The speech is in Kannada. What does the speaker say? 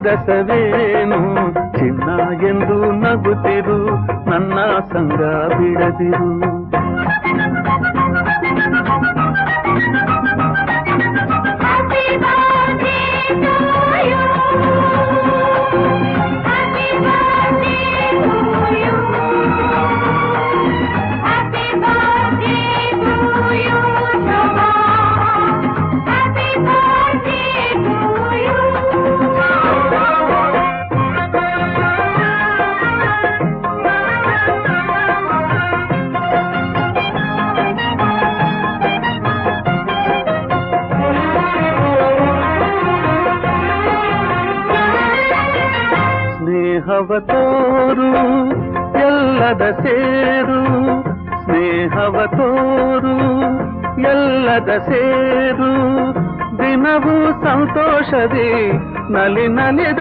ರಸವೇನು ಚಿನ್ನ ಎಂದು ನಗುತ್ತಿರು, ನನ್ನ ಸಂಗ ಬಿಡದಿರು. ಸ್ನೇಹವ ತೋರು ಎಲ್ಲದ ಸೇರು, ಸ್ನೇಹವ ತೋರು ಎಲ್ಲದ ಸೇರು, ದಿನವೂ ಸಂತೋಷದಿ ನಲಿ ನಲಿ